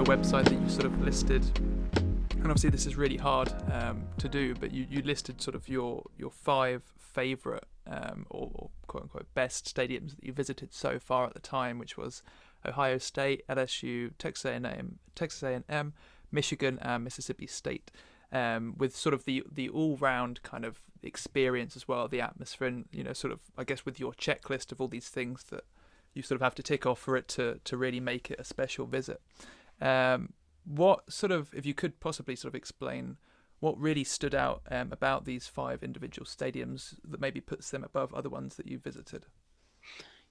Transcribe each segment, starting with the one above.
Website that you sort of listed, and obviously this is really hard to do, but you listed sort of your 5 favorite or quote unquote best stadiums that you visited so far at the time, which was Ohio State, LSU, Texas A&M, Michigan, and Mississippi State, with sort of the all-round kind of experience as well, the atmosphere, and sort of, I guess, with your checklist of all these things that you sort of have to tick off for it to really make it a special visit. What sort of, if you could possibly sort of explain what really stood out about these 5 individual stadiums that maybe puts them above other ones that you visited?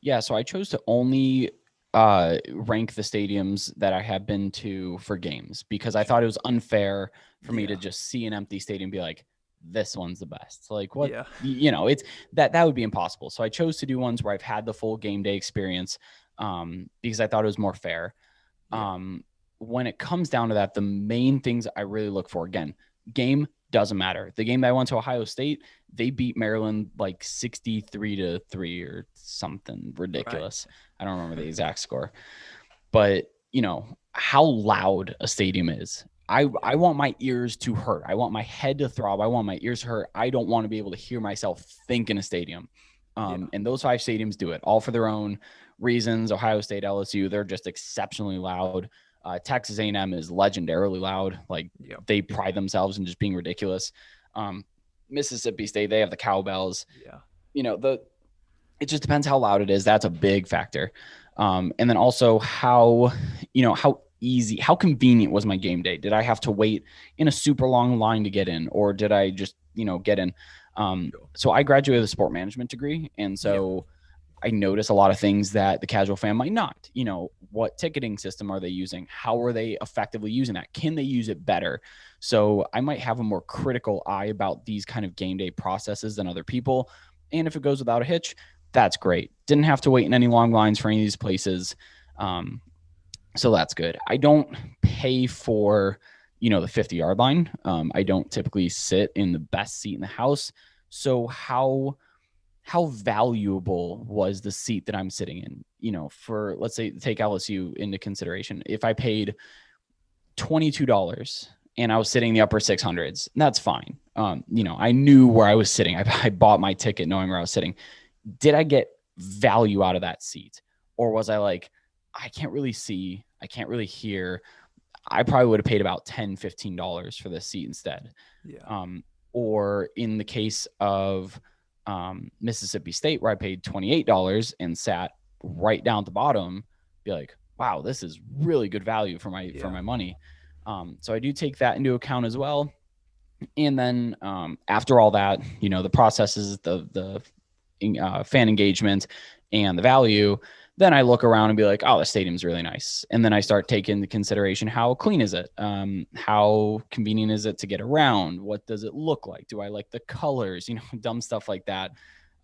Yeah, so I chose to only rank the stadiums that I have been to for games, because I thought it was unfair for me to just see an empty stadium and be like, this one's the best. Like, what? Yeah. It's that would be impossible. So I chose to do ones where I've had the full game day experience, because I thought it was more fair. Yeah. When it comes down to that, the main things I really look for, again, game doesn't matter. The game that I went to, Ohio State, they beat Maryland like 63-3 or something ridiculous. Right. I don't remember the exact score, but how loud a stadium is. I want my ears to hurt. I want my head to throb. I want my ears to hurt. I don't want to be able to hear myself think in a stadium. And those 5 stadiums do it all for their own reasons. Ohio State, LSU, they're just exceptionally loud. Texas A&M is legendarily loud. Like, they pride themselves in just being ridiculous. Mississippi State, they have the cowbells. Yeah. It just depends how loud it is. That's a big factor. And then also how convenient was my game day? Did I have to wait in a super long line to get in, or did I just, get in? So I graduated with a sport management degree. And so I notice a lot of things that the casual fan might not. What ticketing system are they using? How are they effectively using that? Can they use it better? So I might have a more critical eye about these kind of game day processes than other people. And if it goes without a hitch, that's great. Didn't have to wait in any long lines for any of these places. So that's good. I don't pay for, the 50-yard line. I don't typically sit in the best seat in the house. So how valuable was the seat that I'm sitting in? For, let's say, take LSU into consideration. If I paid $22 and I was sitting in the upper 600s, that's fine. I knew where I was sitting. I bought my ticket knowing where I was sitting. Did I get value out of that seat? Or was I like, I can't really see, I can't really hear. I probably would have paid about $10, $15 for this seat instead. Yeah. Or in the case of Mississippi State, where I paid $28 and sat right down at the bottom, be like, wow, this is really good value for my money. So I do take that into account as well. And then after all that, the processes, the fan engagement and the value, then I look around and be like, oh, the stadium's really nice. And then I start taking into consideration, how clean is it? How convenient is it to get around? What does it look like? Do I like the colors? Dumb stuff like that.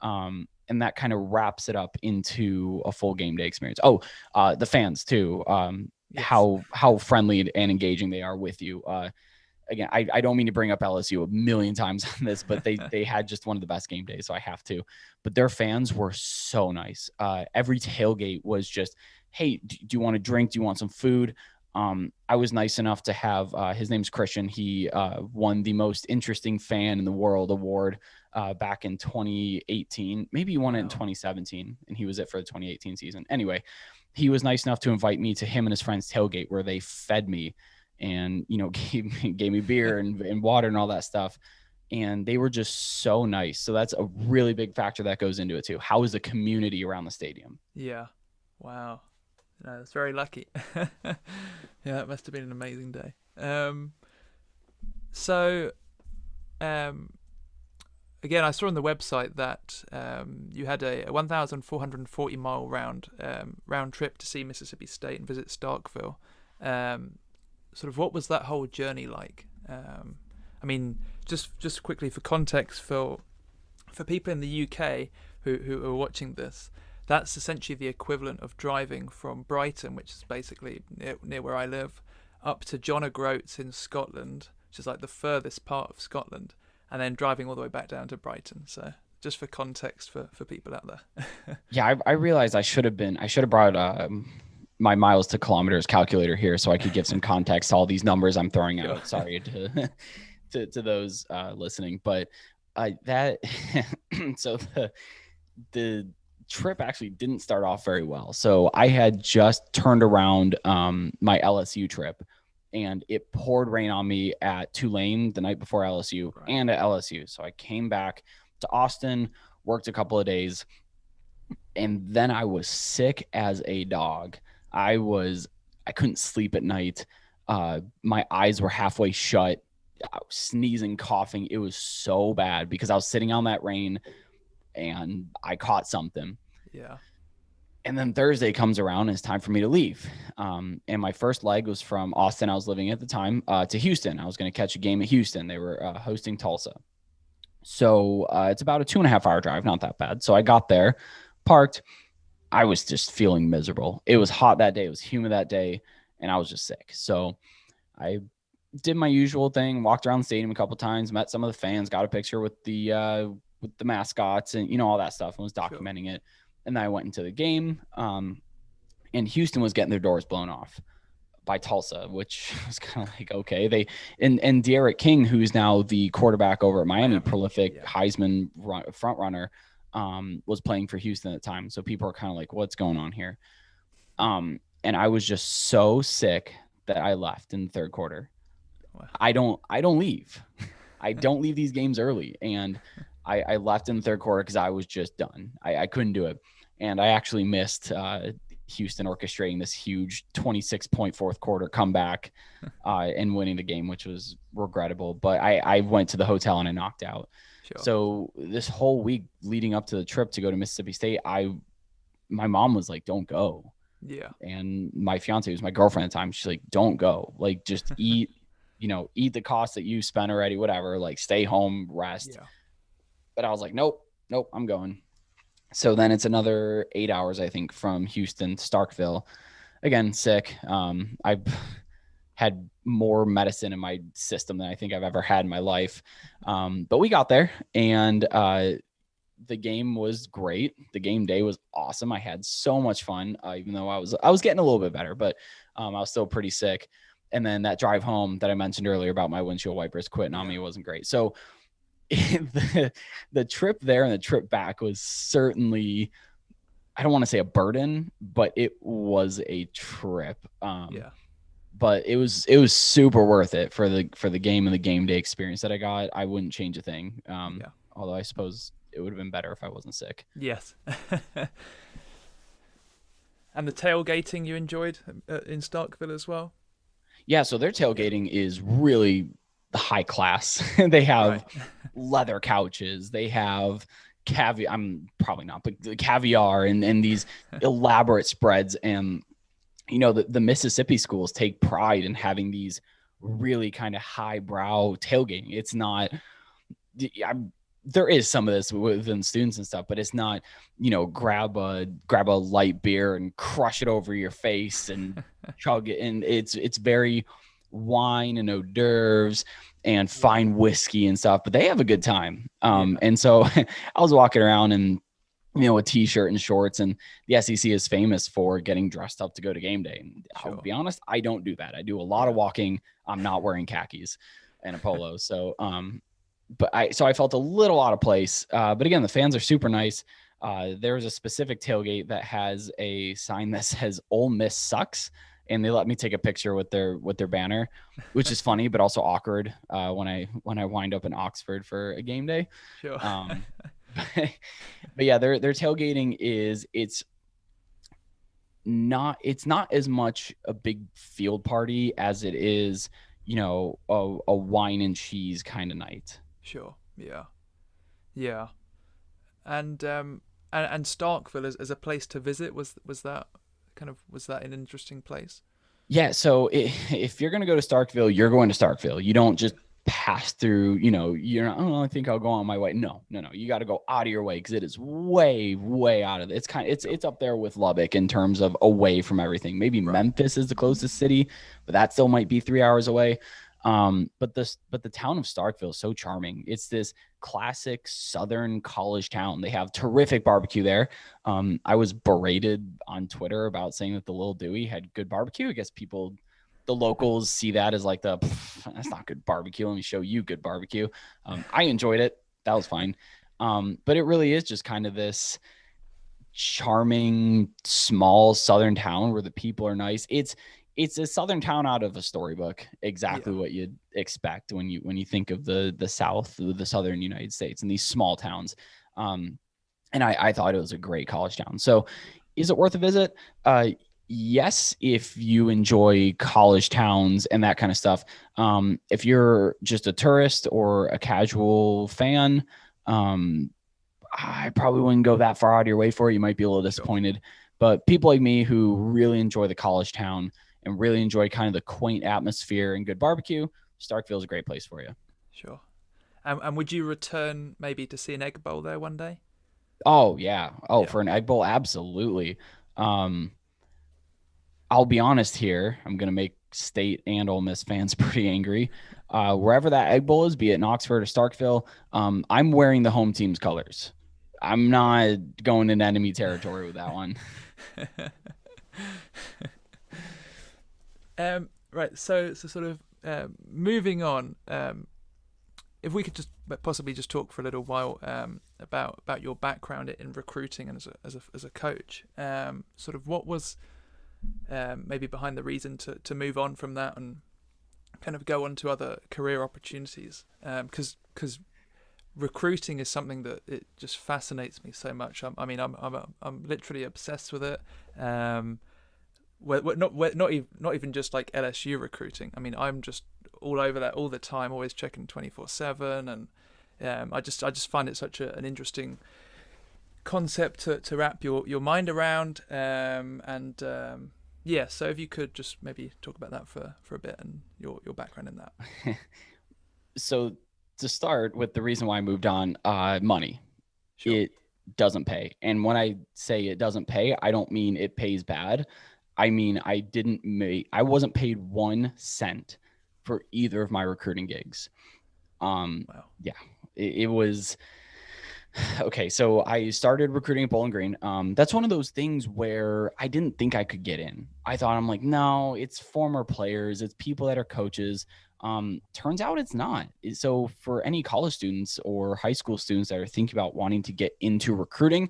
And that kind of wraps it up into a full game day experience. Oh, the fans too. Yes. How friendly and engaging they are with you. Again, I don't mean to bring up LSU a million times on this, but they had just one of the best game days, so I have to. But their fans were so nice. Every tailgate was just, hey, do you want a drink? Do you want some food? I was nice enough to have, his name's Christian. He won the most interesting fan in the world award back in 2018. Maybe he won it in 2017, and he was it for the 2018 season. Anyway, he was nice enough to invite me to him and his friend's tailgate, where they fed me and, gave me beer and water and all that stuff. And they were just so nice. So that's a really big factor that goes into it too. How is the community around the stadium? Yeah. Wow. No, that's very lucky. Yeah, that must have been an amazing day. Again, I saw on the website that you had a 1,440 mile round trip to see Mississippi State and visit Starkville. Sort of, what was that whole journey like? I mean, just quickly for context, for people in the UK who are watching this, that's essentially the equivalent of driving from Brighton, which is basically near where I live, up to John O'Groats in Scotland, which is like the furthest part of Scotland, and then driving all the way back down to Brighton. So just for context for people out there. Yeah, I realized I should have brought my miles to kilometers calculator here so I could give some context to all these numbers I'm throwing out. Sorry to those listening, but that so the trip actually didn't start off very well. So I had just turned around my LSU trip, and it poured rain on me at Tulane the night before LSU and at LSU. So I came back to Austin, worked a couple of days, and then I was sick as a dog. I couldn't sleep at night. My eyes were halfway shut. I was sneezing, coughing. It was so bad because I was sitting on that rain and I caught something. Yeah. And then Thursday comes around and it's time for me to leave. And my first leg was from Austin, I was living at the time, to Houston. I was going to catch a game at Houston. They were hosting Tulsa. So it's about a 2.5 hour drive, not that bad. So I got there, parked. I was just feeling miserable. It was hot that day. It was humid that day. And I was just sick. So I did my usual thing, walked around the stadium a couple times, met some of the fans, got a picture with the mascots and, you know, all that stuff, and was documenting it. And then I went into the game, and Houston was getting their doors blown off by Tulsa, which was kind of like, okay. And De'Aaron King, who's now the quarterback over at Miami, prolific Heisman front runner, was playing for Houston at the time. So people are kind of like, what's going on here? And I was just so sick that I left in the third quarter. Wow. I don't leave. I don't leave these games early. And I left in the third quarter because I was just done. I couldn't do it. And I actually missed Houston orchestrating this huge 26-point fourth quarter comeback and winning the game, which was regrettable. But I went to the hotel and I knocked out. Sure. So this whole week leading up to the trip to go to Mississippi State, my mom was like, don't go. Yeah. And my fiance, who's my girlfriend at the time, she's like, don't go. Like, just eat, eat the cost that you spent already, whatever, like stay home, rest. Yeah. But I was like, nope, I'm going. So then it's another 8 hours, I think, from Houston to Starkville. Again, sick. I've had more medicine in my system than I think I've ever had in my life. But we got there, and the game was great. The game day was awesome. I had so much fun, even though I was getting a little bit better, but I was still pretty sick. And then that drive home that I mentioned earlier about my windshield wipers quitting on me wasn't great. So the trip there and the trip back was certainly, I don't want to say a burden, but it was a trip. But it was super worth it for the game and the game day experience that I got. I wouldn't change a thing. Although I suppose it would have been better if I wasn't sick. Yes. And the tailgating you enjoyed in Starkville as well? Yeah, so their tailgating is really high class. They have leather couches. They have caviar. I'm probably not, but the caviar and these elaborate spreads. And, the Mississippi schools take pride in having these really kind of highbrow tailgating. It's not, there is some of this within students and stuff, but it's not, grab a light beer and crush it over your face and chug it. And it's very wine and hors d'oeuvres and fine whiskey and stuff, but they have a good time. And so I was walking around in, a t-shirt and shorts, and the SEC is famous for getting dressed up to go to game day. And I'll be honest, I don't do that. I do a lot of walking. I'm not wearing khakis and a polo. So, I felt a little out of place. But again, the fans are super nice. There's a specific tailgate that has a sign that says "Ole Miss sucks," and they let me take a picture with their banner, which is funny but also awkward when I wind up in Oxford for a game day. Sure. But yeah, their tailgating it's not as much a big field party as it is, a wine and cheese kind of night. Sure. Yeah. And Starkville as a place to visit, was that an interesting place? Yeah. So if you're going to go to Starkville, you're going to Starkville. You don't just pass through, you're not, oh, I think I'll go on my way. No. You got to go out of your way because it is way, way out of it. It's up there with Lubbock in terms of away from everything. Maybe Right. Memphis is the closest city, but that still might be 3 hours away. But the town of Starkville is so charming. It's this classic Southern college town. They have terrific barbecue there. I was berated on Twitter about saying that the Little Dewey had good barbecue. I guess the locals see that as like that's not good barbecue. Let me show you good barbecue. I enjoyed it. That was fine. But it really is just kind of this charming, small Southern town where the people are nice. It's a Southern town out of a storybook, exactly what you'd expect when you think of the South, the Southern United States, and these small towns. And I thought it was a great college town. So is it worth a visit? Yes, if you enjoy college towns and that kind of stuff. If you're just a tourist or a casual fan, I probably wouldn't go that far out of your way for it. You might be a little disappointed. But people like me who really enjoy the college town and really enjoy kind of the quaint atmosphere and good barbecue, Starkville is a great place for you. Sure. And would you return maybe to see an Egg Bowl there one day? Oh, yeah. For an Egg Bowl, absolutely. I'll be honest here. I'm going to make State and Ole Miss fans pretty angry. Wherever that Egg Bowl is, be it in Oxford or Starkville, I'm wearing the home team's colors. I'm not going into enemy territory with that one. Right. So sort of moving on. If we could just possibly just talk for a little while about your background in recruiting and as a coach. Sort of what was maybe behind the reason to move on from that and kind of go on to other career opportunities, because recruiting is something that it just fascinates me so much. I'm literally obsessed with it. Not even just like LSU recruiting. I mean, I'm just all over that all the time, always checking 24/7, and I just find it such an interesting concept to wrap your mind around. So if you could just maybe talk about that for a bit and your background in that. So to start with, the reason why I moved on, money. Sure. It doesn't pay. And when I say it doesn't pay, I don't mean it pays bad. I mean, I wasn't paid 1 cent for either of my recruiting gigs. Wow. Yeah, it was okay. So I started recruiting at Bowling Green. That's one of those things where I didn't think I could get in. I thought, I'm like, no, it's former players, it's people that are coaches. Turns out it's not. So for any college students or high school students that are thinking about wanting to get into recruiting,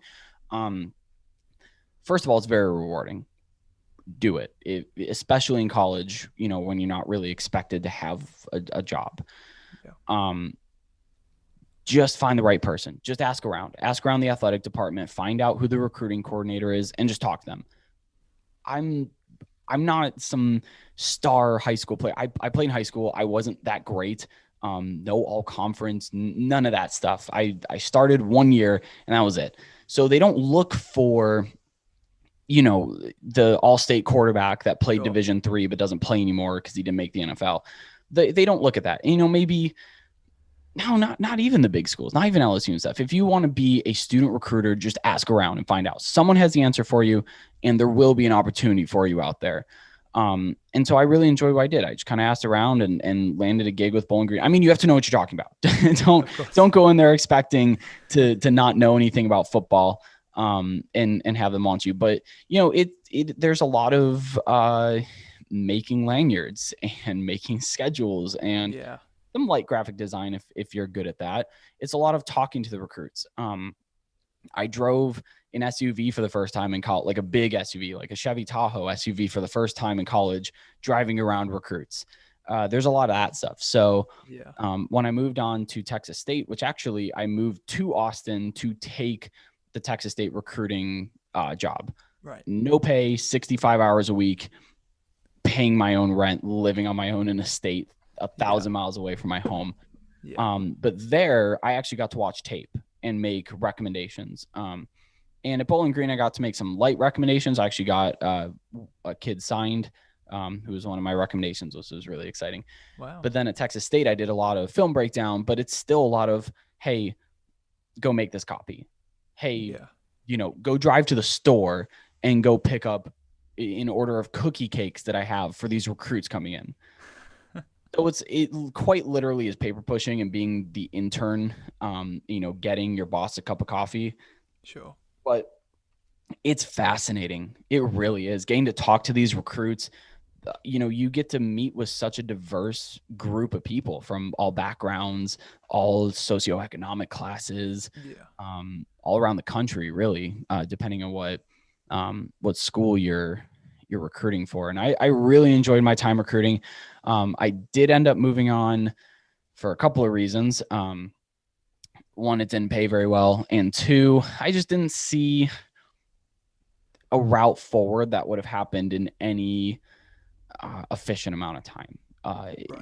first of all, it's very rewarding. Do it, especially in college, when you're not really expected to have a job. Yeah. Just find the right person. Just ask around the athletic department, find out who the recruiting coordinator is, and just talk to them. I'm not some star high school player. I played in high school. I wasn't that great. No all conference, none of that stuff. I started 1 year and that was it. So they don't look for, the all-state quarterback that played Division III but doesn't play anymore because he didn't make the NFL. They don't look at that. Maybe no, not even the big schools, not even LSU and stuff. If you want to be a student recruiter, just ask around and find out. Someone has the answer for you, and there will be an opportunity for you out there. And so I really enjoyed what I did. I just kind of asked around and landed a gig with Bowling Green. I mean, you have to know what you're talking about. Don't go in there expecting to not know anything about football. And have them want you. But, there's a lot of making lanyards and making schedules and some light graphic design if you're good at that. It's a lot of talking to the recruits. I drove an SUV for the first time in college, like a big SUV, like a Chevy Tahoe SUV for the first time in college, driving around recruits. There's a lot of that stuff. So when I moved on to Texas State, which actually I moved to Austin to take the Texas State recruiting job. Right. No pay, 65 hours a week, paying my own rent, living on my own in a state 1,000 miles away from my home. Yeah. But there I actually got to watch tape and make recommendations. And at Bowling Green, I got to make some light recommendations. I actually got a kid signed who was one of my recommendations, which was really exciting. Wow. But then at Texas State, I did a lot of film breakdown, but it's still a lot of, hey, go make this copy. Hey, go drive to the store and go pick up an order of cookie cakes that I have for these recruits coming in. So it quite literally is paper pushing and being the intern, getting your boss a cup of coffee. Sure. But it's fascinating. It really is. Getting to talk to these recruits, you get to meet with such a diverse group of people from all backgrounds, all socioeconomic classes, all around the country, really, depending on what school you're recruiting for. And I really enjoyed my time recruiting. I did end up moving on for a couple of reasons. One, it didn't pay very well. And two, I just didn't see a route forward that would have happened in any efficient amount of time.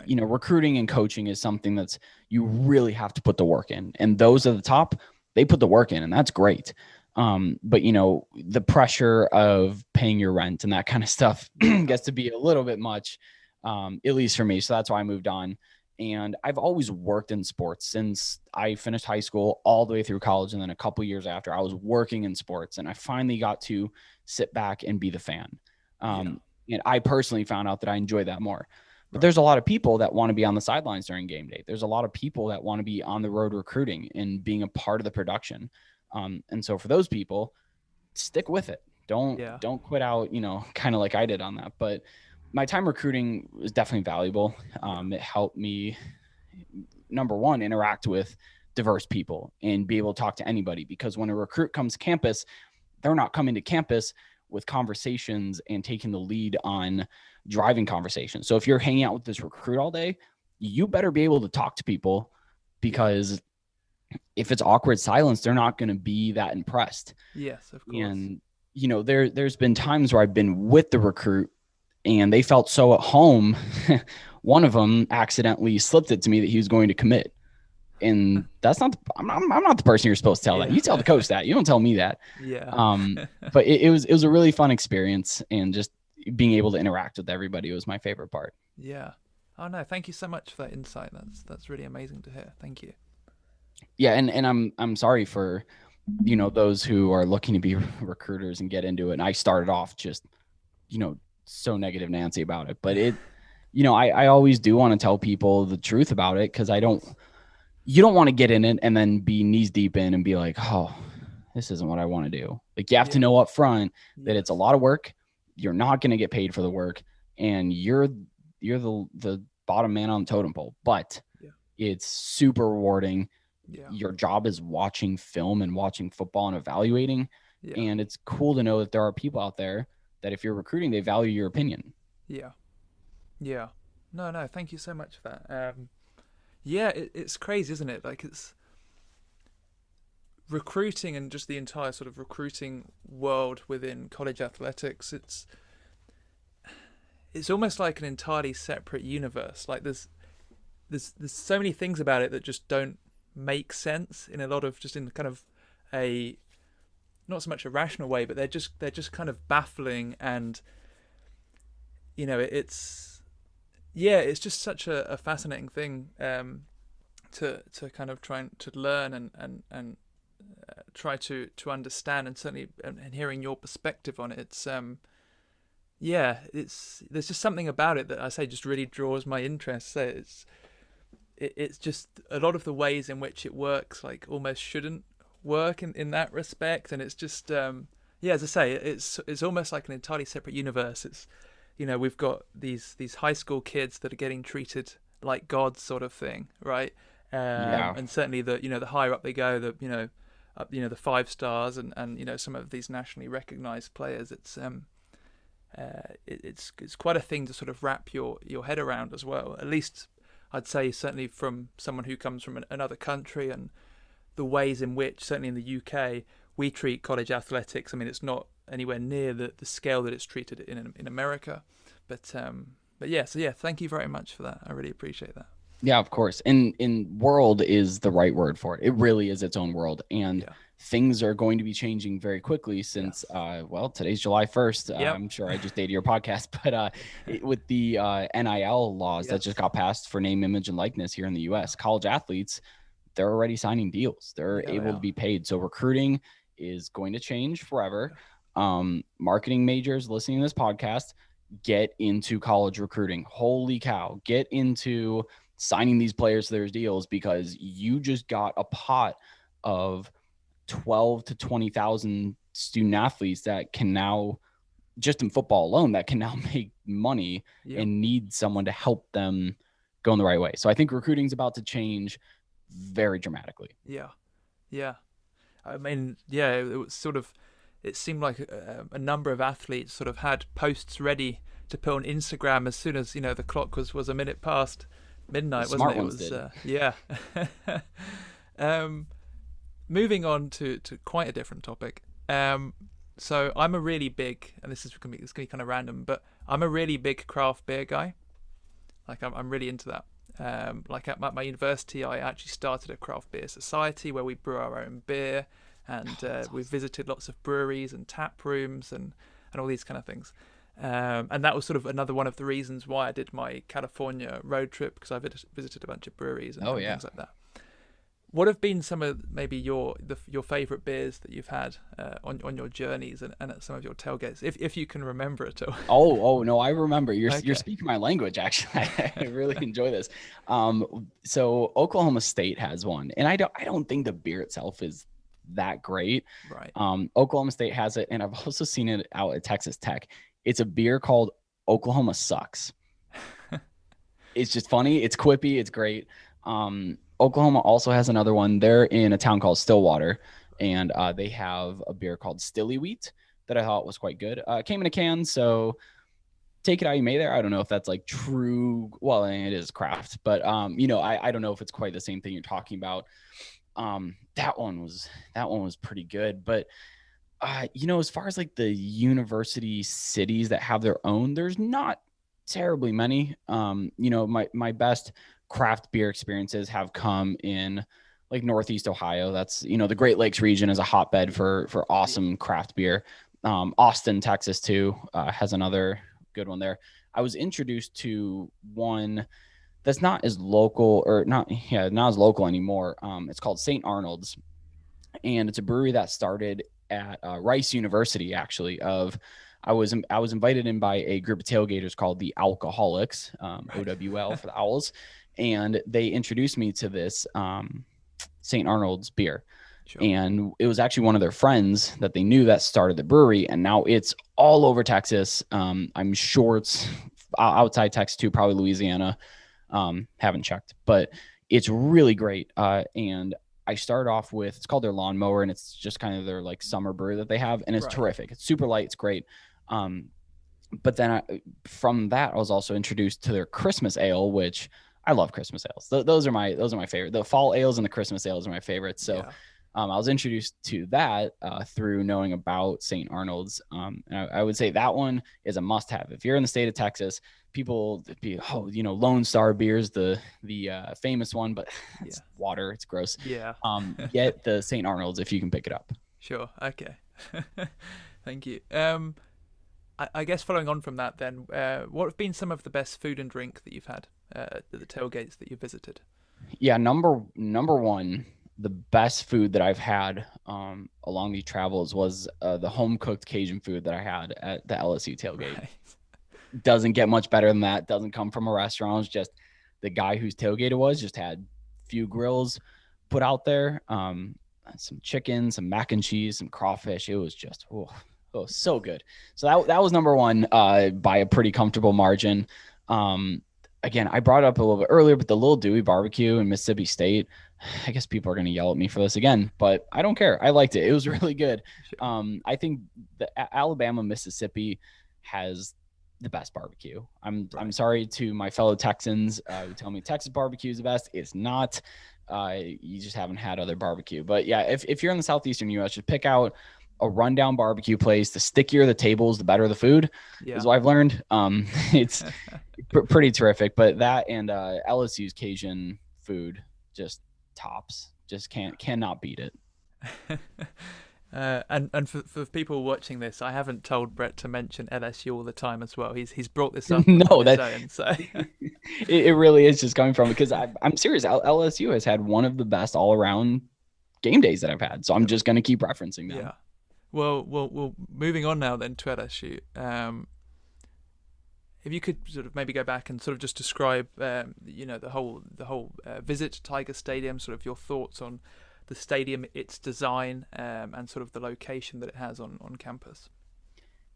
Recruiting and coaching is something that's you really have to put the work in. And those at the top, they put the work in, and that's great. But the pressure of paying your rent and that kind of stuff gets to be a little bit much, at least for me. So that's why I moved on. And I've always worked in sports since I finished high school all the way through college. And then a couple years after, I was working in sports, and I finally got to sit back and be the fan. And I personally found out that I enjoy that more. But there's a lot of people that want to be on the sidelines during game day. There's a lot of people that want to be on the road recruiting and being a part of the production. And so for those people, stick with it. Don't quit out, kind of like I did on that. But my time recruiting was definitely valuable. It helped me, number one, interact with diverse people and be able to talk to anybody, because when a recruit comes to campus, they're not coming to campus with conversations and taking the lead on driving conversations. So if you're hanging out with this recruit all day, you better be able to talk to people, because if it's awkward silence, they're not going to be that impressed. Yes, of course. And, there's been times where I've been with the recruit and they felt so at home. One of them accidentally slipped it to me that he was going to commit. And that's not, I'm not the person you're supposed to tell that. You tell the coach that. You don't tell me that. But it was a really fun experience, and just being able to interact with everybody was my favorite part. Yeah. Oh no, thank you so much for that insight. That's really amazing to hear. Thank you. Yeah, and I'm sorry for those who are looking to be recruiters and get into it. And I started off just so negative Nancy about it, but I always do want to tell people the truth about it, because you don't want to get in it and then be knees deep in and be like, oh, this isn't what I want to do. Like, you have to know up front that it's a lot of work. You're not going to get paid for the work, and you're the bottom man on the totem pole, but it's super rewarding. Your job is watching film and watching football and evaluating. And it's cool to know that there are people out there that if you're recruiting, they value your opinion. No, thank you so much for that. It's crazy, isn't it? Like, it's recruiting and just the entire sort of recruiting world within college athletics. It's almost like an entirely separate universe. Like, there's so many things about it that just don't make sense in kind of a, not so much a rational way, but they're just kind of baffling. And it's just such a fascinating thing to kind of try to learn and try to understand, and certainly and hearing your perspective on it, there's just something about it that I say just really draws my interest. So it's just a lot of the ways in which it works like almost shouldn't work in that respect, and it's just as I say, it's almost like an entirely separate universe. It's we've got these high school kids that are getting treated like gods, sort of thing, right? And certainly the higher up they go, the the 5 stars and some of these nationally recognized players, it's quite a thing to sort of wrap your head around as well. At least I'd say, certainly from someone who comes from another country, and the ways in which, certainly in the UK, we treat college athletics. I mean, it's not anywhere near the scale that it's treated in America. But thank you very much for that. I really appreciate that. Yeah, of course. And world is the right word for it. It really is its own world. And Yeah. things are going to be changing very quickly Yeah. since, today's July 1st. Yep. I'm sure I just dated your podcast, but with the NIL laws that just Yes. got passed for name, image, and likeness here in the US, college athletes, they're already signing deals. They're Yeah, they able to are. be paid. So recruiting is going to change forever. Yeah. Marketing majors listening to this podcast, get into college recruiting. Holy cow, get into signing these players to their deals, because you just got a pot of 12 to 20,000 student athletes that can now, just in football alone, that can now make money Yep. and need someone to help them go in the right way. So I think recruiting is about to change very dramatically. Yeah. Yeah. I mean, yeah, it was sort of, it seemed like a number of athletes sort of had posts ready to put on Instagram as soon as, the clock was a minute past midnight, The wasn't smart it? It ones was, did. yeah. um, moving on to quite a different topic. So I'm a really big, and this is gonna be kind of random, but I'm a really big craft beer guy. Like I'm really into that. Like at my university, I actually started a craft beer society where we brew our own beer, and we've visited lots of breweries and tap rooms and all these kind of things. And that was sort of another one of the reasons why I did my California road trip, because I visited a bunch of breweries and things like that. What have been some of maybe your favorite beers that you've had on your journeys and at some of your tailgates, if you can remember it all? Oh no, I remember. You're Okay. speaking my language. Actually, I really enjoy this. So Oklahoma State has one, and I don't think the beer itself is that great. Right. Oklahoma State has it, and I've also seen it out at Texas Tech. It's a beer called Oklahoma Sucks. It's just funny. It's quippy. It's great. Oklahoma also has another one. They're in a town called Stillwater, and they have a beer called Stilly Wheat that I thought was quite good. It came in a can, so take it how you may there. I don't know if that's like true. Well, it is craft, but I don't know if it's quite the same thing you're talking about. That one was pretty good, but as far as like the university cities that have their own, there's not terribly many. My best craft beer experiences have come in like Northeast Ohio. That's, the Great Lakes region is a hotbed for awesome craft beer. Austin, Texas too, has another good one there. I was introduced to one that's not as local, or not as local anymore. It's called St. Arnold's, and it's a brewery that started at Rice University, actually. I was invited in by a group of tailgaters called the Alcoholics, OWL for the Owls, and they introduced me to this St. Arnold's beer. Sure. And it was actually one of their friends that they knew that started the brewery, and now it's all over Texas. I'm sure it's outside Texas too, probably Louisiana. Haven't checked, but it's really great. And I started off with, it's called their lawnmower, and it's just kind of their like summer brew that they have, and it's terrific. It's super light. It's great. But then from that, I was also introduced to their Christmas ale, which I love Christmas ales. Those are my favorite. The fall ales and the Christmas ales are my favorites. So I was introduced to that through knowing about St. Arnold's. And I would say that one is a must have. If you're in the state of Texas, people Lone Star beers, the famous one, but it's water. It's gross. Yeah. Get the St. Arnold's if you can pick it up. Sure. Okay. Thank you. I guess following on from that, then, what have been some of the best food and drink that you've had at the tailgates that you visited? Yeah, number one, the best food that I've had along these travels was the home cooked Cajun food that I had at the LSU tailgate. Right. Doesn't get much better than that. Doesn't come from a restaurant. It's just the guy whose tailgate it was just had a few grills put out there, some chicken, some mac and cheese, some crawfish. It was just so good. So that was number one by a pretty comfortable margin. Again, I brought it up a little bit earlier, but the Little Dewey barbecue in Mississippi State, I guess people are going to yell at me for this again, but I don't care. I liked it. It was really good. I think the Alabama, Mississippi has the best barbecue. I'm sorry to my fellow Texans who tell me Texas barbecue is the best. It's not. You just haven't had other barbecue. But yeah, if you're in the southeastern U.S., just pick out a rundown barbecue place. The stickier the tables, the better the food, Yeah. is what I've learned. It's pretty terrific. But that and LSU's Cajun food just tops. Just cannot beat it. And for people watching this, I haven't told Brett to mention LSU all the time as well. He's brought this up No, on his own. So it really is just coming from, because I'm serious. LSU has had one of the best all around game days that I've had. So I'm just going to keep referencing them. Yeah. Well, moving on now then to LSU. If you could sort of maybe go back and sort of just describe, the whole visit to Tiger Stadium, sort of your thoughts on the stadium, its design, and sort of the location that it has on campus.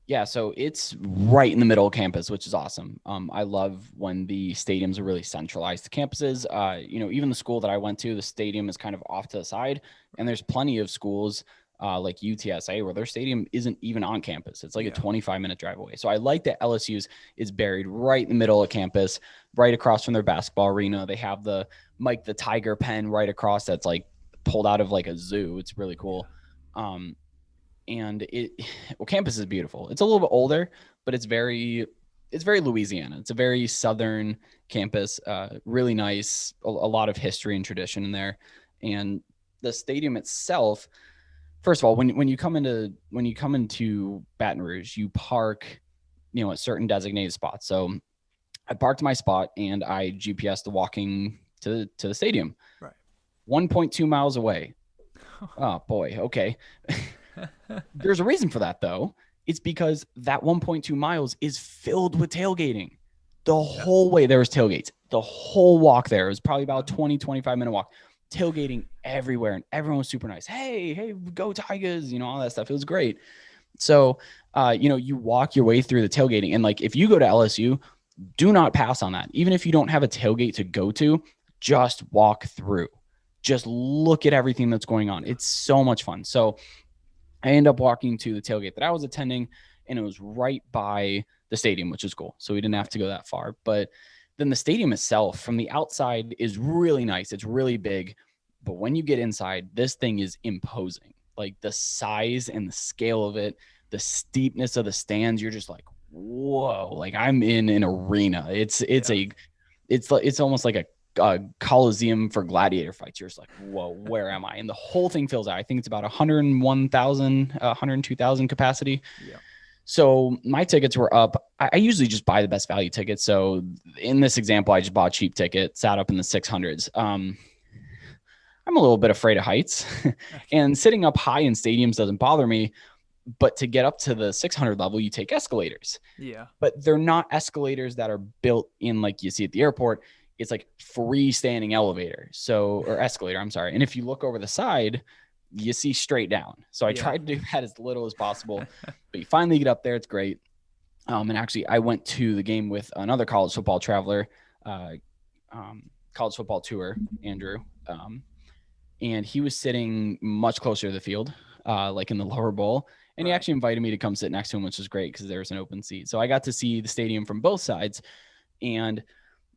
Yeah, so it's right in the middle of campus, which is awesome. I love when the stadiums are really centralized to campuses. Even the school that I went to, the stadium is kind of off to the side, and there's plenty of schools like UTSA where their stadium isn't even on campus. It's like a 25-minute drive away. So I like that LSU's is buried right in the middle of campus, right across from their basketball arena. They have the Mike the Tiger pen right across that's like pulled out of like a zoo. It's really cool. And campus is beautiful. It's a little bit older, but it's very Louisiana. It's a very Southern campus, really nice, a lot of history and tradition in there. And the stadium itself, first of all, when you come into Baton Rouge, you park, at certain designated spots. So I parked my spot and I GPSed walking to the stadium. Right. 1.2 miles away. Oh boy. Okay. There's a reason for that though. It's because that 1.2 miles is filled with tailgating. The whole way there was tailgates. The whole walk there was probably about a 25-minute walk. Tailgating everywhere, and everyone was super nice. Hey, go Tigers, all that stuff. It was great. So, you walk your way through the tailgating, and like if you go to LSU, do not pass on that. Even if you don't have a tailgate to go to, just walk through. Just look at everything that's going on. It's so much fun. So I end up walking to the tailgate that I was attending, and it was right by the stadium, which is cool. So we didn't have to go that far. But then the stadium itself from the outside is really nice. It's really big. But when you get inside, this thing is imposing. Like the size and the scale of it, the steepness of the stands, you're just like, whoa, like I'm in an arena. It's almost like a coliseum for gladiator fights. You're just like, whoa, where am I? And the whole thing fills out. I think it's about 102,000 capacity. Yeah. So my tickets were up. I usually just buy the best value tickets. So in this example, I just bought a cheap ticket, sat up in the 600s. I'm a little bit afraid of heights, and sitting up high in stadiums doesn't bother me. But to get up to the 600 level, you take escalators. Yeah. But they're not escalators that are built in like you see at the airport. It's like freestanding elevator. Or escalator, I'm sorry. And if you look over the side, you see straight down. So I tried to do that as little as possible, but you finally get up there. It's great. And actually I went to the game with another college football traveler, college football tour, Andrew. And he was sitting much closer to the field, like in the lower bowl. And he actually invited me to come sit next to him, which was great because there was an open seat. So I got to see the stadium from both sides, and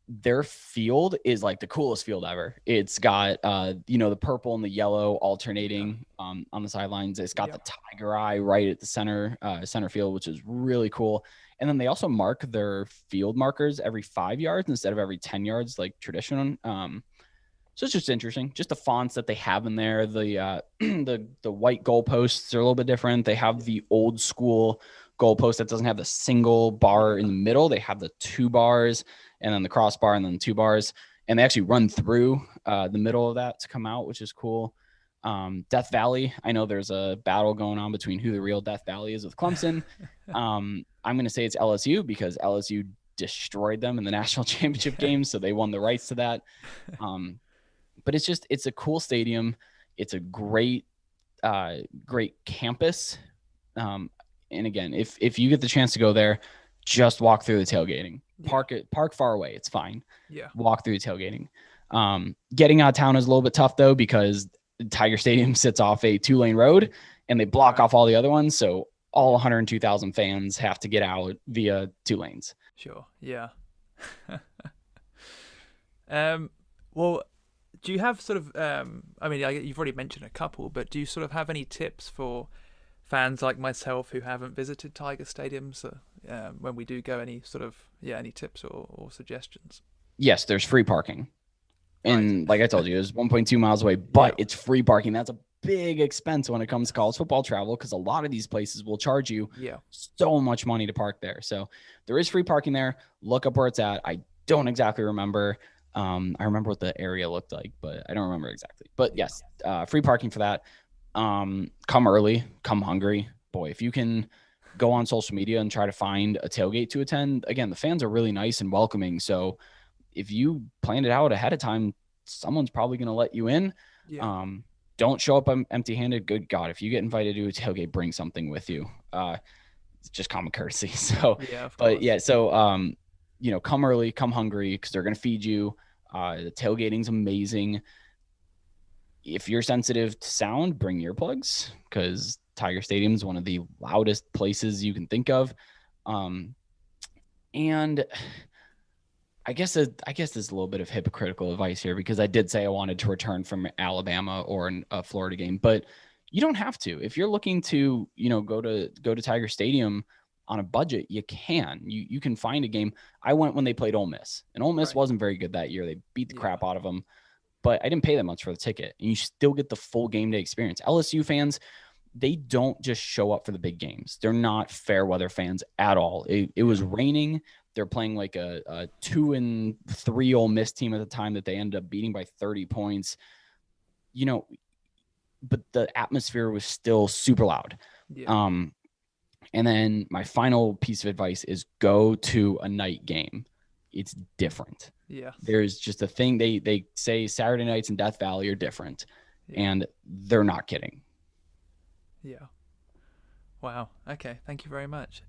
their field is like the coolest field ever. It's got, the purple and the yellow alternating on the sidelines. It's got the tiger eye right at the center field, which is really cool. And then they also mark their field markers every 5 yards instead of every 10 yards, like traditional. So it's just interesting. Just the fonts that they have in there. The white goalposts are a little bit different. They have the old school goalpost that doesn't have the single bar in the middle. They have the 2 bars and then the crossbar and then the 2 bars. And they actually run through the middle of that to come out, which is cool. Death Valley. I know there's a battle going on between who the real Death Valley is with Clemson. I'm going to say it's LSU because LSU destroyed them in the national championship game. So they won the rights to that. But it's a cool stadium. It's a great campus. And again, if you get the chance to go there, just walk through the tailgating. Park far away. It's fine. Yeah. Walk through the tailgating. Getting out of town is a little bit tough though, because Tiger Stadium sits off a 2-lane road and they block off all the other ones. So all 102,000 fans have to get out via 2 lanes. Sure. Yeah. Well, do you have sort of, you've already mentioned a couple, but do you sort of have any tips for fans like myself who haven't visited Tiger stadiums, when we do go, any sort of any tips or suggestions? Yes, there's free parking. Right. And like I told you, it's 1.2 miles away, Yeah. but it's free parking. That's a big expense when it comes to college football travel, because a lot of these places will charge you so much money to park there. So there is free parking there. Look up where it's at. I don't exactly remember. I remember what the area looked like, but I don't remember exactly. But yes, free parking for that. Come early, come hungry. Boy, if you can go on social media and try to find a tailgate to attend, again, the fans are really nice and welcoming. So if you planned it out ahead of time, someone's probably going to let you in. Don't show up empty-handed. Good God, if you get invited to a tailgate, bring something with you. It's just common courtesy. So, come early, come hungry, because they're going to feed you. The tailgating's amazing. If you're sensitive to sound, bring earplugs, because Tiger Stadium is one of the loudest places you can think of. And I guess this is a little bit of hypocritical advice here, because I did say I wanted to return from Alabama or a Florida game, but you don't have to. If you're looking to, go to Tiger Stadium on a budget, you can. You can find a game. I went when they played Ole Miss, and Ole Miss wasn't very good that year. They beat the crap out of them, but I didn't pay that much for the ticket, and you still get the full game day experience. LSU fans, they don't just show up for the big games. They're not fair weather fans at all. It was raining. They're playing like a 2-3 Ole Miss team at the time that they ended up beating by 30 points, but the atmosphere was still super loud. And then my final piece of advice is go to a night game. It's different. There's just a thing. They say Saturday nights in Death Valley are different, and they're not kidding. Wow. Okay. Thank you very much.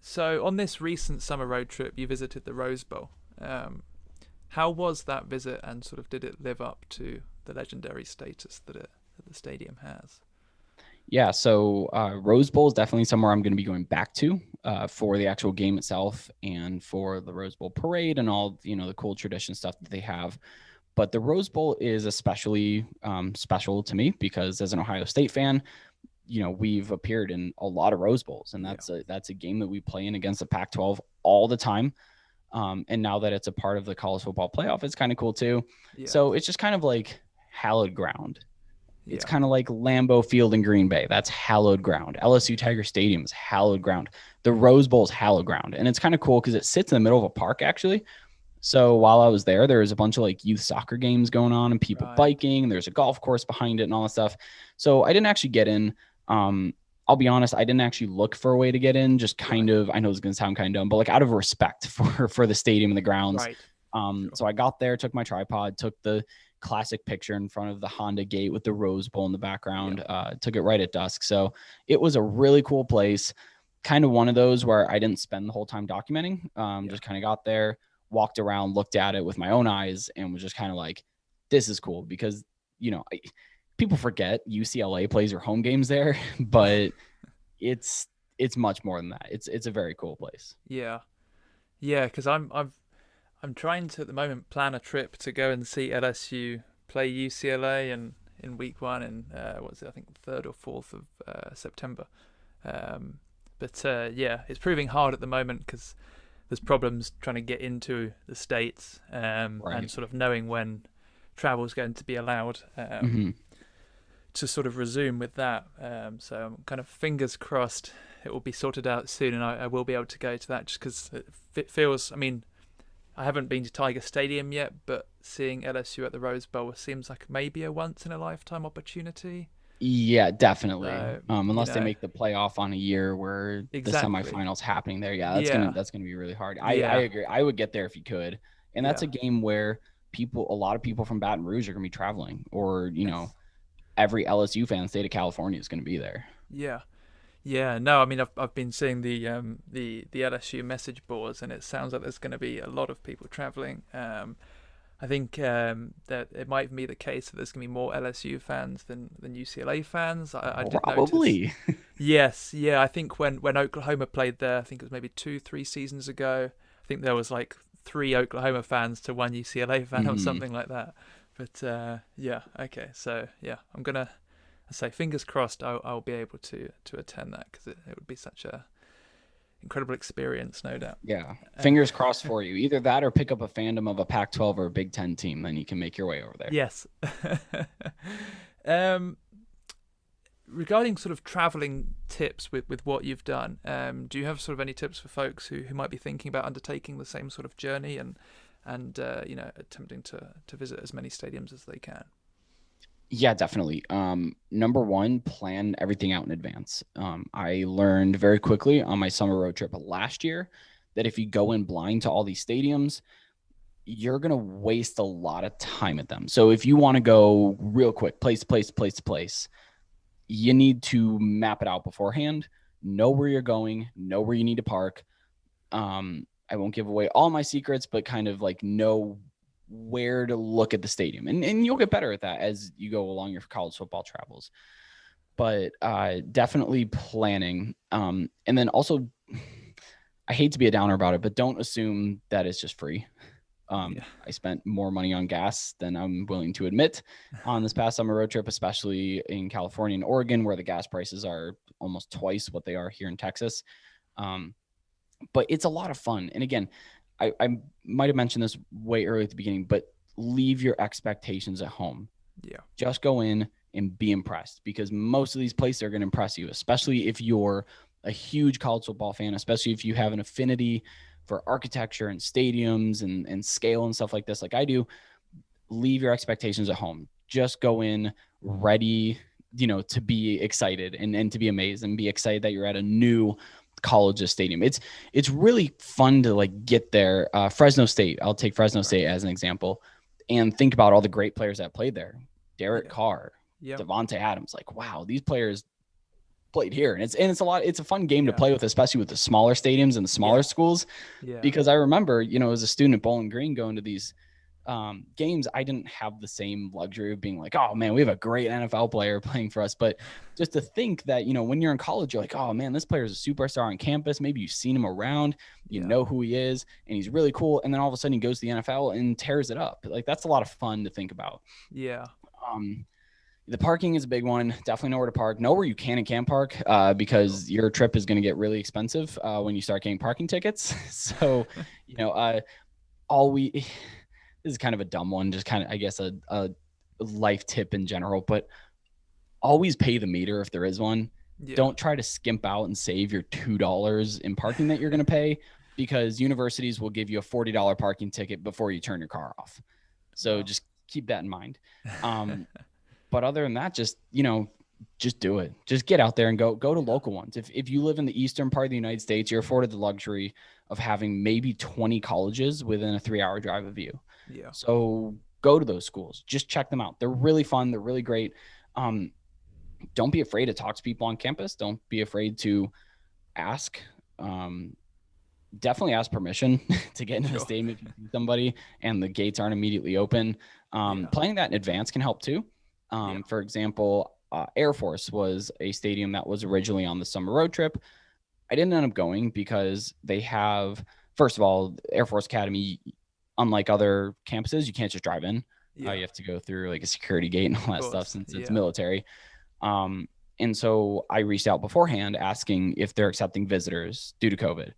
So on this recent summer road trip, you visited the Rose Bowl. How was that visit, and sort of did it live up to the legendary status that the stadium has? Yeah, so Rose Bowl is definitely somewhere I'm going to be going back to for the actual game itself, and for the Rose Bowl parade and all, the cool tradition stuff that they have. But the Rose Bowl is especially special to me, because as an Ohio State fan, we've appeared in a lot of Rose Bowls, and that's a game that we play in against the Pac-12 all the time. And now that it's a part of the college football playoff, it's kind of cool too. So it's just kind of like hallowed ground. It's kind of like Lambeau Field in Green Bay. That's hallowed ground. LSU Tiger Stadium is hallowed ground. The Rose Bowl is hallowed ground. And it's kind of cool because it sits in the middle of a park, actually. So while I was there was a bunch of like youth soccer games going on and people biking. There's a golf course behind it and all that stuff. So I didn't actually get in. I'll be honest, I didn't actually look for a way to get in. Just kind of, I know it's going to sound kind of dumb, but like out of respect for the stadium and the grounds. So I got there, took my tripod, took the classic picture in front of the Honda gate with the Rose Bowl in the background. Took it right at dusk. So it was a really cool place. Kind of one of those where I didn't spend the whole time documenting. Just kind of got there, walked around, looked at it with my own eyes, and was just kind of like, this is cool, because, people forget UCLA plays their home games there, but it's much more than that. It's a very cool place. Yeah. Because I'm trying to at the moment plan a trip to go and see LSU play UCLA in week 1 in I think 3rd or 4th of September. But it's proving hard at the moment because there's problems trying to get into the States and sort of knowing when travel is going to be allowed to sort of resume with that. So I'm kind of fingers crossed it will be sorted out soon, and I will be able to go to that, just because it feels, I haven't been to Tiger Stadium yet, but seeing LSU at the Rose Bowl seems like maybe a once-in-a-lifetime opportunity. Yeah, definitely. Unless they make the playoff on a year where the semifinals happening there. Yeah, that's gonna be really hard. I agree. I would get there if you could. And that's a game where a lot of people from Baton Rouge are gonna be traveling, or every LSU fan in the state of California is gonna be there. Yeah, no, I've been seeing the LSU message boards, and it sounds like there's going to be a lot of people traveling. I think that it might be the case that there's going to be more LSU fans than UCLA fans. I did probably. Yes, yeah. I think when Oklahoma played there, I think it was maybe 2-3 seasons ago. I think there was like 3 Oklahoma fans to 1 UCLA fan or something like that. But okay. So yeah, I'm say fingers crossed I'll be able to attend that, because it would be such a incredible experience, no doubt. Yeah. Fingers crossed for you. Either that or pick up a fandom of a Pac-12 or a Big Ten team. Then you can make your way over there. Yes. um, Regarding sort of traveling tips with what you've done, do you have sort of any tips for folks who might be thinking about undertaking the same sort of journey and attempting to visit as many stadiums as they can? Yeah, definitely. Number one, plan everything out in advance. I learned very quickly on my summer road trip last year that if you go in blind to all these stadiums, you're going to waste a lot of time at them. So if you want to go real quick, place to place, you need to map it out beforehand, know where you're going, know where you need to park. I won't give away all my secrets, but kind of like know where to look at the stadium. And you'll get better at that as you go along your college football travels. But definitely planning. And then also, I hate to be a downer about it, but don't assume that it's just free. I spent more money on gas than I'm willing to admit on this past summer road trip, especially in California and Oregon, where the gas prices are almost twice what they are here in Texas. But it's a lot of fun. And again, I might have mentioned this way early at the beginning, but leave your expectations at home. Yeah. Just go in and be impressed, because most of these places are going to impress you, especially if you're a huge college football fan, especially if you have an affinity for architecture and stadiums and scale and stuff like this, like I do. Leave your expectations at home. Just go in ready, to be excited and to be amazed and be excited that you're at a new college's stadium. It's really fun to like get there. Fresno State, I'll take Fresno State as an example, and think about all the great players that played there. Derek Carr, Devontae Adams. Like, wow, these players played here. And it's a lot. It's a fun game to play with, especially with the smaller stadiums and the smaller schools. Yeah. Because I remember, as a student at Bowling Green going to these games, I didn't have the same luxury of being like, oh man, we have a great NFL player playing for us. But just to think that, when you're in college, you're like, oh man, this player is a superstar on campus. Maybe you've seen him around, you know who he is, and he's really cool. And then all of a sudden he goes to the NFL and tears it up. Like, that's a lot of fun to think about. Yeah. The parking is a big one. Definitely know where to park. Know where you can and can't park, because your trip is going to get really expensive when you start getting parking tickets. So, this is kind of a dumb one, just kind of, I guess, a life tip in general, but always pay the meter if there is one. Yeah. Don't try to skimp out and save your $2 in parking that you're going to pay, because universities will give you a $40 parking ticket before you turn your car off. So just keep that in mind. But other than that, just do it. Just get out there and go to local ones. If you live in the eastern part of the United States, you're afforded the luxury of having maybe 20 colleges within a 3-hour drive of you. Yeah. So go to those schools. Just check them out. They're really fun. They're really great. Don't be afraid to talk to people on campus. Don't be afraid to ask. Definitely ask permission to get into the stadium if you see somebody and the gates aren't immediately open. Planning that in advance can help too. For example, Air Force was a stadium that was originally on the summer road trip. I didn't end up going because they have, first of all, Air Force Academy, unlike other campuses, you can't just drive in. You have to go through like a security gate and all that stuff since it's military. And so I reached out beforehand asking if they're accepting visitors due to COVID.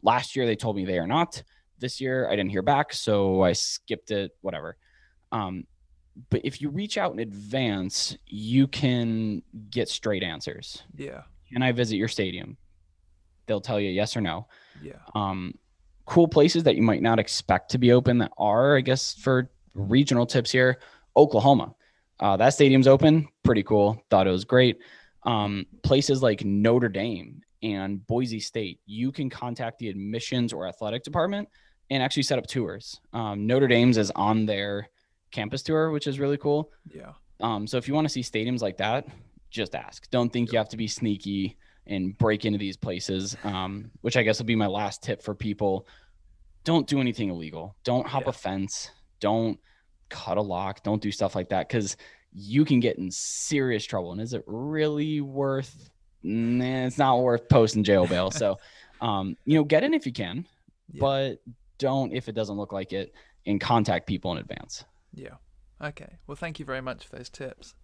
Last year, they told me they are not. This year, I didn't hear back, so I skipped it, whatever. But if you reach out in advance, you can get straight answers. Yeah. Can I visit your stadium? They'll tell you yes or no. Yeah. Cool places that you might not expect to be open that are, I guess, for regional tips here, Oklahoma. That stadium's open. Pretty cool. Thought it was great. Places like Notre Dame and Boise State, you can contact the admissions or athletic department and actually set up tours. Notre Dame's is on their campus tour, which is really cool. Yeah. So if you want to see stadiums like that, just ask. Don't think you have to be sneaky and break into these places, which I guess will be my last tip for people. Don't do anything illegal. Don't hop a fence. Don't cut a lock. Don't do stuff like that, because you can get in serious trouble. And is it really worth? It's not worth posting jail bail. So, get in if you can, but don't if it doesn't look like it, and contact people in advance. Yeah. Okay. Well, thank you very much for those tips.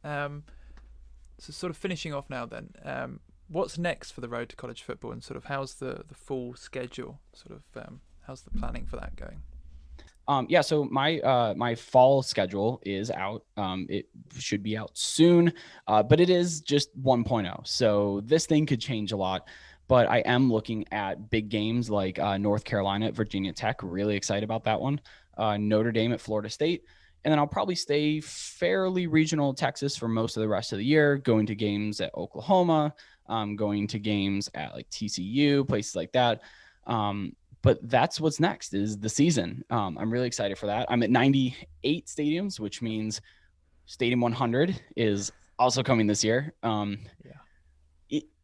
So sort of finishing off now then, what's next for the Road to College Football, and sort of how's the full schedule, sort of how's the planning for that going? Yeah, so my fall schedule is out. It should be out soon, but it is just 1.0. So this thing could change a lot. But I am looking at big games like North Carolina at Virginia Tech. Really excited about that one. Notre Dame at Florida State. And then I'll probably stay fairly regional Texas for most of the rest of the year, going to games at Oklahoma, going to games at like TCU, places like that. But that's what's next is the season. I'm really excited for that. I'm at 98 stadiums, which means Stadium 100 is also coming this year.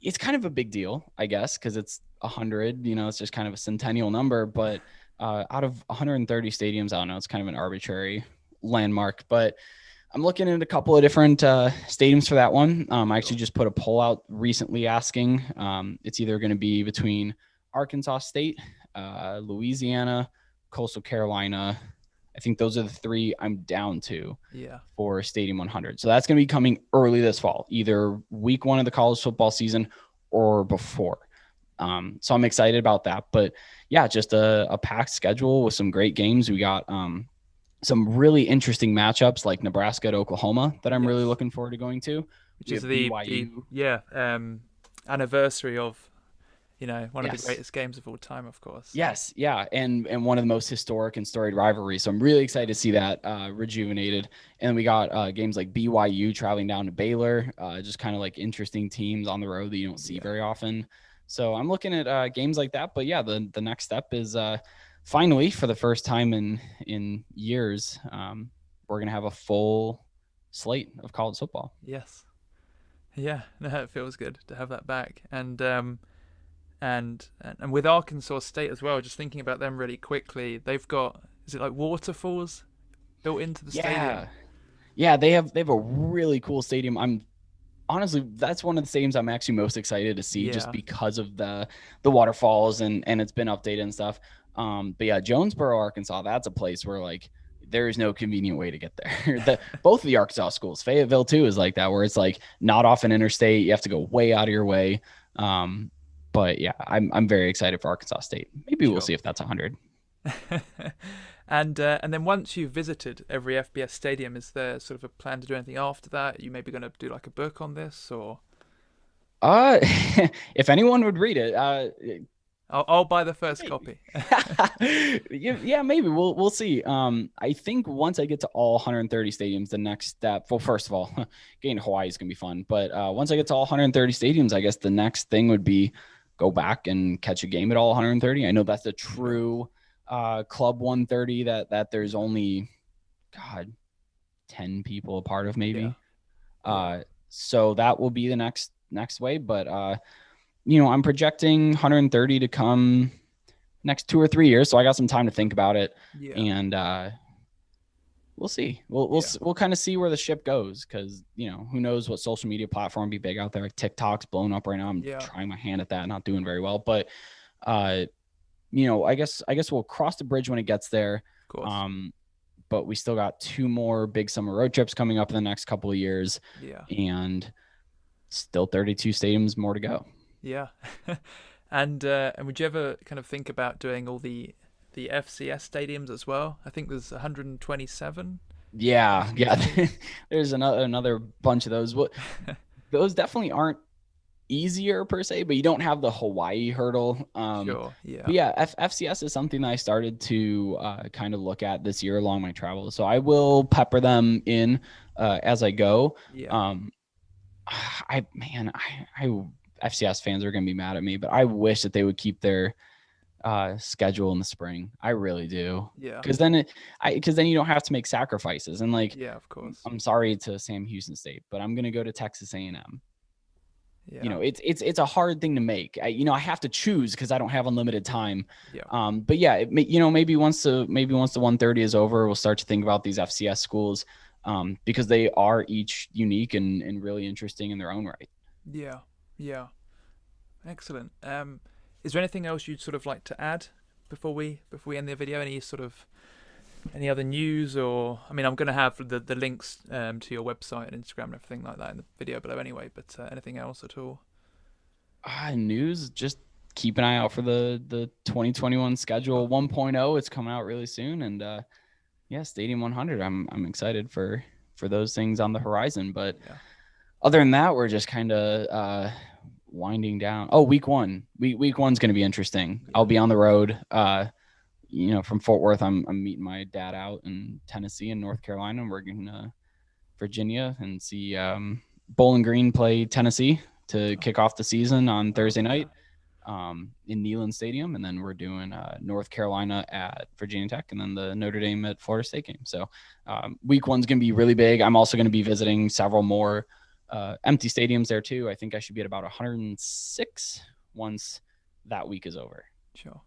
It's kind of a big deal, I guess, because it's 100. It's just kind of a centennial number. But out of 130 stadiums, I don't know. It's kind of an arbitrary landmark. But I'm looking at a couple of different stadiums for that one. I actually just put a poll out recently asking. It's either going to be between Arkansas State, Louisiana, Coastal Carolina. I think those are the three I'm down to for Stadium 100. So that's going to be coming early this fall, either week 1 of the college football season or before. So I'm excited about that. But yeah, just a packed schedule with some great games. We got some really interesting matchups like Nebraska at Oklahoma that I'm really looking forward to going to. Which is the anniversary of one of the greatest games of all time, of course. Yes, yeah, and one of the most historic and storied rivalries. So I'm really excited to see that rejuvenated. And we got games like BYU traveling down to Baylor, just kind of like interesting teams on the road that you don't see very often. So I'm looking at games like that. But yeah, the next step is finally, for the first time in years, we're gonna have a full slate of college football. Yes, yeah, no, it feels good to have that back. And with Arkansas State as well, just thinking about them really quickly, they've got, is it like waterfalls built into the stadium? Yeah, they have a really cool stadium. I'm honestly, that's one of the stadiums I'm actually most excited to see, just because of the waterfalls and it's been updated and stuff. But yeah, Jonesboro, Arkansas, that's a place where like there is no convenient way to get there. Both of the Arkansas schools, Fayetteville too, is like that, where it's like not off an interstate. You have to go way out of your way. But yeah, I'm very excited for Arkansas State. Maybe we'll see if that's 100. And then once you've visited every FBS stadium, is there sort of a plan to do anything after that? Are you maybe going to do like a book on this, or? If anyone would read it, I'll buy the first copy. Yeah, maybe we'll see. I think once I get to all 130 stadiums, the next step, well, first of all, getting to Hawaii is gonna be fun. But once I get to all 130 stadiums, I guess the next thing would be go back and catch a game at all 130. I know that's a true Club 130 that there's only 10 people a part of, maybe. So that will be the next way. But I'm projecting 130 to come next 2 or 3 years. So I got some time to think about it. And we'll see. We'll kind of see where the ship goes, because who knows what social media platform will be big out there. Like TikTok's blowing up right now. I'm trying my hand at that, not doing very well. But I guess we'll cross the bridge when it gets there. Of course. But we still got 2 more big summer road trips coming up in the next couple of years. And still 32 stadiums more to go. Yeah. And would you ever kind of think about doing all the FCS stadiums as well? I think there's 127. Yeah. There's another bunch of those. Those definitely aren't easier per se, but you don't have the Hawaii hurdle. Sure. Yeah. But yeah, FCS is something that I started to kind of look at this year along my travels. So I will pepper them in as I go. Yeah. FCS fans are going to be mad at me, but I wish that they would keep their schedule in the spring. I really do. Yeah. Because then you don't have to make sacrifices. And like, yeah, of course. I'm sorry to Sam Houston State, but I'm going to go to Texas A&M. Yeah. It's a hard thing to make. I have to choose because I don't have unlimited time. Yeah. But yeah, maybe once the 130 is over, we'll start to think about these FCS schools, because they are each unique and really interesting in their own right. Yeah. Yeah. Excellent. Is there anything else you'd sort of like to add before we end the video? Any sort of Any other news, or I mean, I'm going to have the links to your website and Instagram and everything like that in the video below anyway. But anything else at all? News, just keep an eye out for the 2021 schedule 1.0. It's coming out really soon, and yeah, Stadium 100. I'm excited for those things on the horizon. But other than that, we're just kind of winding down. Oh, week one's going to be interesting. I'll be on the road. From Fort Worth, I'm meeting my dad out in Tennessee and North Carolina, and we're going to Virginia and see Bowling Green play Tennessee to kick off the season on Thursday night in Neyland Stadium. And then we're doing North Carolina at Virginia Tech, and then the Notre Dame at Florida State game. So week one's going to be really big. I'm also going to be visiting several more empty stadiums there too. I think I should be at about 106 once that week is over. Sure.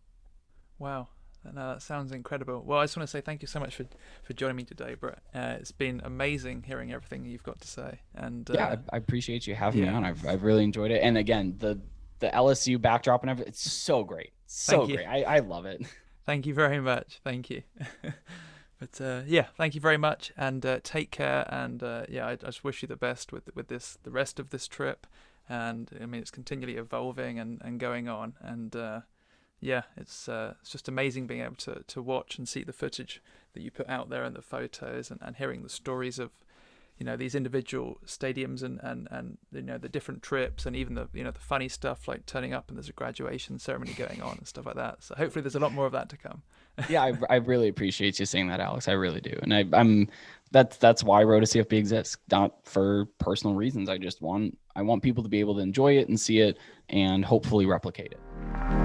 Wow. No, that sounds incredible. Well, I just want to say thank you so much for joining me today, Brett. It's been amazing hearing everything you've got to say. And I appreciate you having me on. I've really enjoyed it. And again, the LSU backdrop and everything, it's so great. So great. I love it. Thank you very much. Thank you. But thank you very much, and take care. And I just wish you the best with the rest of this trip. And I mean, it's continually evolving and going on. And it's just amazing being able to watch and see the footage that you put out there and the photos and hearing the stories of, these individual stadiums and the different trips, and even the funny stuff like turning up and there's a graduation ceremony going on and stuff like that. So hopefully there's a lot more of that to come. Yeah, I really appreciate you saying that, Alex. I really do. And I'm that's why ROAD to CFB exists, not for personal reasons. I want people to be able to enjoy it and see it and hopefully replicate it.